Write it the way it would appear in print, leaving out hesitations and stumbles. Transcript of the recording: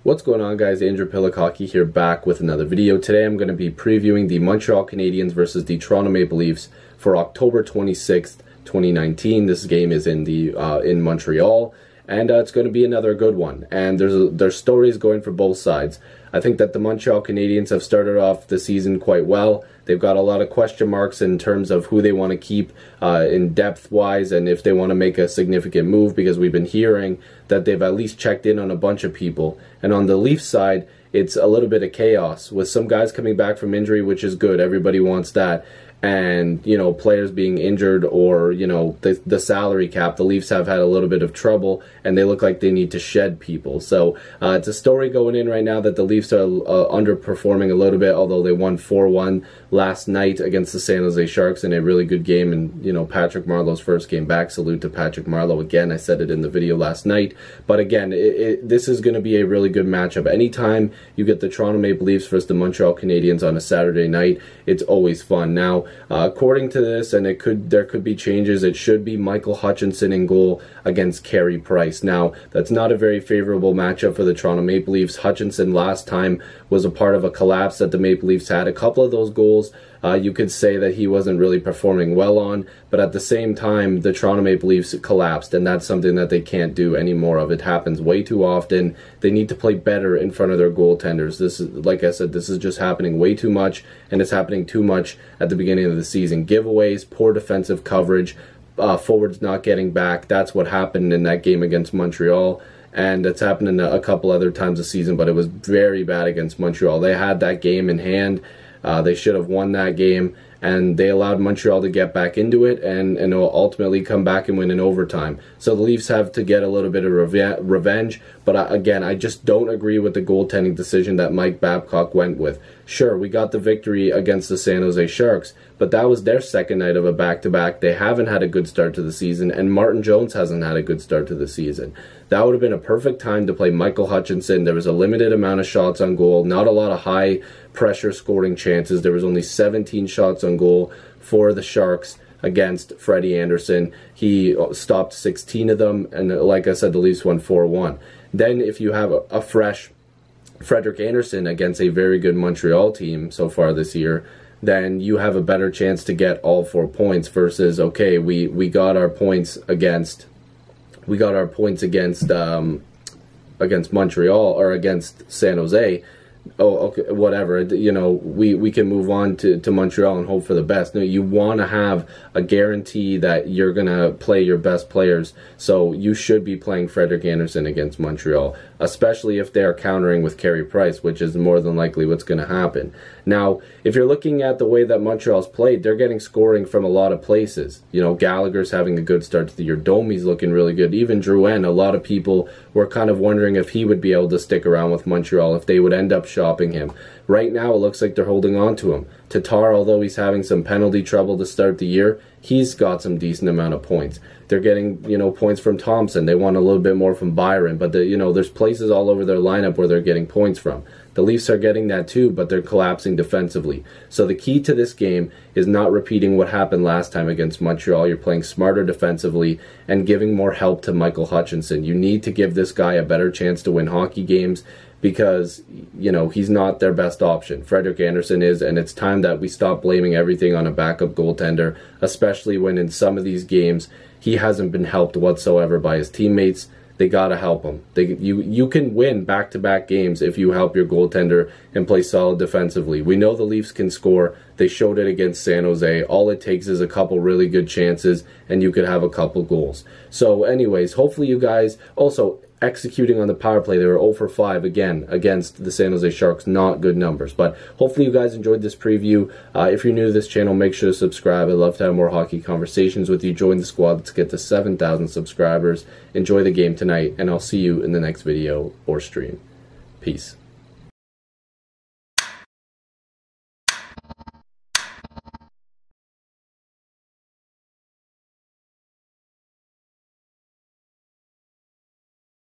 What's going on, guys? Andrew Piluk Hockey here, back with another video. Today I'm going to be previewing the Montreal Canadiens versus the Toronto Maple Leafs for October 26th, 2019. This game is in Montreal, and it's going to be another good one. And there's stories going for both sides. I think that the Montreal Canadiens have started off the season quite well. They've got a lot of question marks in terms of who they want to keep in depth-wise and if they want to make a significant move, because we've been hearing that they've at least checked in on a bunch of people. And on the Leafs side, it's a little bit of chaos with some guys coming back from injury, which is good. Everybody wants that. And, you know, players being injured, or, you know, the salary cap. The Leafs have had a little bit of trouble, and they look like they need to shed people. So it's a story going in right now that the Leafs are underperforming a little bit, although they won 4-1 last night against the San Jose Sharks in a really good game. And, you know, Patrick Marleau's first game back. Salute to Patrick Marleau again. I said it in the video last night. But again, this is going to be a really good matchup. Anytime you get the Toronto Maple Leafs versus the Montreal Canadiens on a Saturday night, it's always fun. Now, according to this, and there could be changes, it should be Michael Hutchinson in goal against Carey Price. Now, that's not a very favorable matchup for the Toronto Maple Leafs. Hutchinson last time was a part of a collapse that the Maple Leafs had. A couple of those goals, you could say that he wasn't really performing well on, but at the same time, the Toronto Maple Leafs collapsed, and that's something that they can't do any more of. It happens way too often. They need to play better in front of their goaltenders. This is, like I said, this is just happening way too much, and it's happening too much at the beginning of the season. Giveaways, poor defensive coverage, forwards not getting back. That's what happened in that game against Montreal. And it's happened in a couple other times this season, but it was very bad against Montreal. They had that game in hand. They should have won that game, and they allowed Montreal to get back into it and ultimately come back and win in overtime. So the Leafs have to get a little bit of revenge, but again, I just don't agree with the goaltending decision that Mike Babcock went with. Sure, we got the victory against the San Jose Sharks, but that was their second night of a back-to-back. They haven't had a good start to the season, and Martin Jones hasn't had a good start to the season. That would have been a perfect time to play Michael Hutchinson. There was a limited amount of shots on goal, not a lot of high-pressure scoring chances. There was only 17 shots on goal for the Sharks against Freddie Anderson. He stopped 16 of them, and like I said, the Leafs won 4-1. Then if you have a fresh Frederik Andersen against a very good Montreal team so far this year, then you have a better chance to get all 4 points versus, okay, we got our points against against Montreal or against San Jose. Oh, okay, whatever, you know, we can move on to Montreal and hope for the best. No, you want to have a guarantee that you're going to play your best players, so you should be playing Frederik Andersen against Montreal, especially if they're countering with Carey Price, which is more than likely what's going to happen. Now, if you're looking at the way that Montreal's played, they're getting scoring from a lot of places. You know, Gallagher's having a good start to the year. Domi's looking really good. Even Drouin, a lot of people were kind of wondering if he would be able to stick around with Montreal, if they would end up shopping him. Right now, it looks like they're holding on to him. Tatar, although he's having some penalty trouble to start the year, he's got some decent amount of points. They're getting, you know, points from Thompson. They want a little bit more from Byron, but you know, there's places all over their lineup where they're getting points from. The Leafs are getting that too, but they're collapsing defensively. So the key to this game is not repeating what happened last time against Montreal. You're playing smarter defensively and giving more help to Michael Hutchinson. You need to give this guy a better chance to win hockey games, because, you know, he's not their best option. Frederik Andersen is, and it's time that we stop blaming everything on a backup goaltender, especially when in some of these games he hasn't been helped whatsoever by his teammates. They gotta help him. You can win back-to-back games if you help your goaltender and play solid defensively. We know the Leafs can score. They showed it against San Jose. All it takes is a couple really good chances, and you could have a couple goals. So anyways, hopefully you guys also executing on the power play. They were 0 for 5 again against the San Jose Sharks. Not good numbers, but hopefully you guys enjoyed this preview. If you're new to this channel, make sure to subscribe. I'd love to have more hockey conversations with you. Join the squad. Let's get to 7,000 subscribers. Enjoy the game tonight, and I'll see you in the next video or stream. Peace.